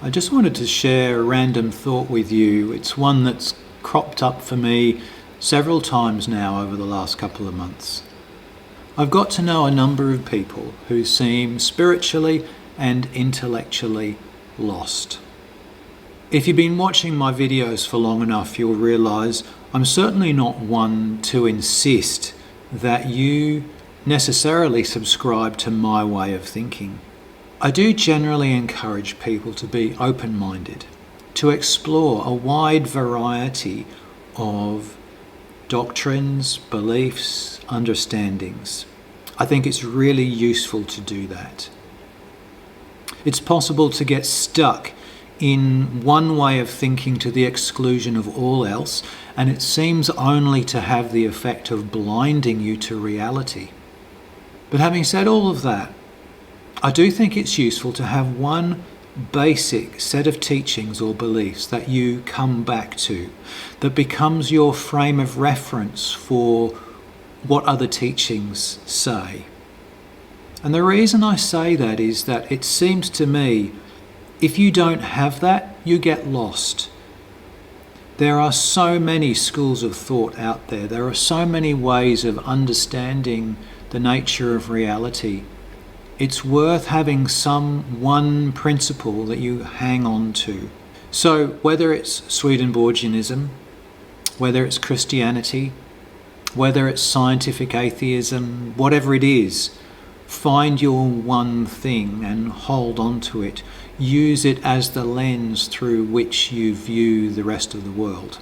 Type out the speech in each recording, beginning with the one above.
I just wanted to share a random thought with you. It's one that's cropped up for me several times now over the last couple of months. I've got to know a number of people who seem spiritually and intellectually lost. If you've been watching my videos for long enough, you'll realise I'm certainly not one to insist that you necessarily subscribe to my way of thinking. I do generally encourage people to be open-minded, to explore a wide variety of doctrines, beliefs, understandings. I think it's really useful to do that. It's possible to get stuck in one way of thinking to the exclusion of all else, and it seems only to have the effect of blinding you to reality. But having said all of that, I do think it's useful to have one basic set of teachings or beliefs that you come back to, that becomes your frame of reference for what other teachings say. And the reason I say that is that it seems to me, if you don't have that, you get lost. There are so many schools of thought out there. There are so many ways of understanding the nature of reality. It's worth having some one principle that you hang on to. So whether it's Swedenborgianism, whether it's Christianity, whether it's scientific atheism, whatever it is, find your one thing and hold on to it. Use it as the lens through which you view the rest of the world.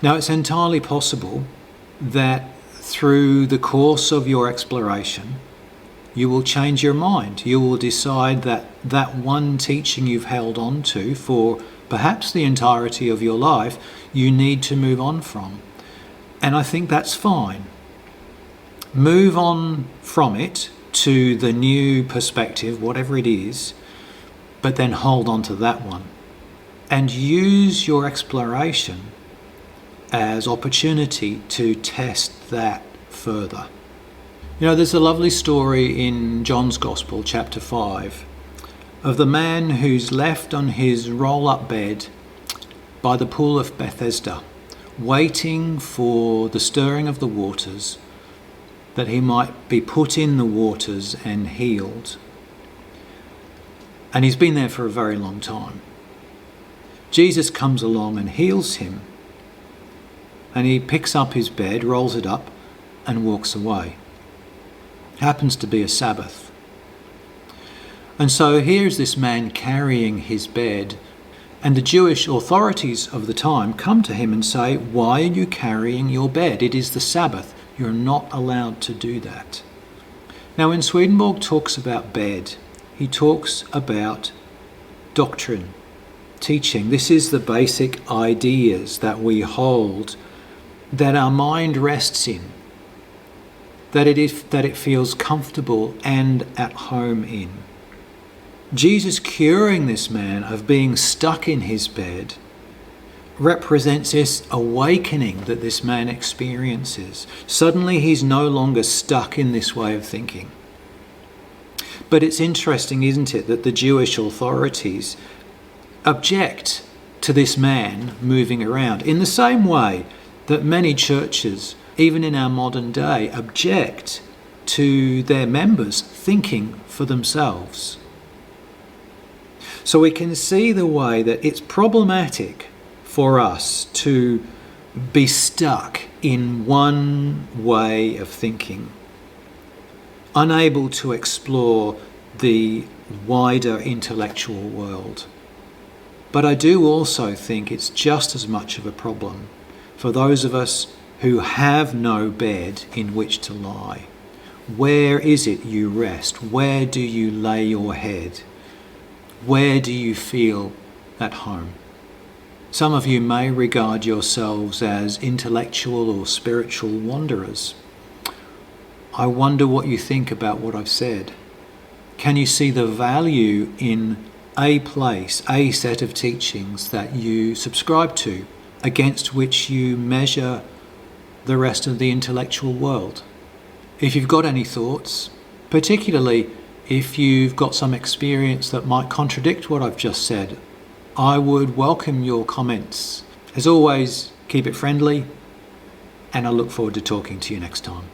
Now, it's entirely possible that through the course of your exploration, you will change your mind. You will decide that that one teaching you've held on to for perhaps the entirety of your life, you need to move on from. And I think that's fine. Move on from it to the new perspective, whatever it is, but then hold on to that one. And use your exploration as opportunity to test that further. You know, there's a lovely story in John's Gospel, chapter 5, of the man who's left on his roll-up bed by the pool of Bethesda, waiting for the stirring of the waters, that he might be put in the waters and healed. And he's been there for a very long time. Jesus comes along and heals him, and he picks up his bed, rolls it up, and walks away. Happens to be a Sabbath. And so here's this man carrying his bed, and the Jewish authorities of the time come to him and say, "Why are you carrying your bed? It is the Sabbath. You're not allowed to do that." Now, when Swedenborg talks about bed, he talks about doctrine, teaching. This is the basic ideas that we hold, that our mind rests in, that it feels comfortable and at home in. Jesus curing this man of being stuck in his bed represents this awakening that this man experiences. Suddenly he's no longer stuck in this way of thinking. But it's interesting, isn't it, that the Jewish authorities object to this man moving around in the same way that many churches, even in our modern day, object to their members thinking for themselves. So we can see the way that it's problematic for us to be stuck in one way of thinking, unable to explore the wider intellectual world. But I do also think it's just as much of a problem for those of us who have no bed in which to lie. Where is it you rest? Where do you lay your head? Where do you feel at home? Some of you may regard yourselves as intellectual or spiritual wanderers. I wonder what you think about what I've said. Can you see the value in a place, a set of teachings that you subscribe to, against which you measure the rest of the intellectual world? If you've got any thoughts, particularly if you've got some experience that might contradict what I've just said, I would welcome your comments. As always, keep it friendly, and I look forward to talking to you next time.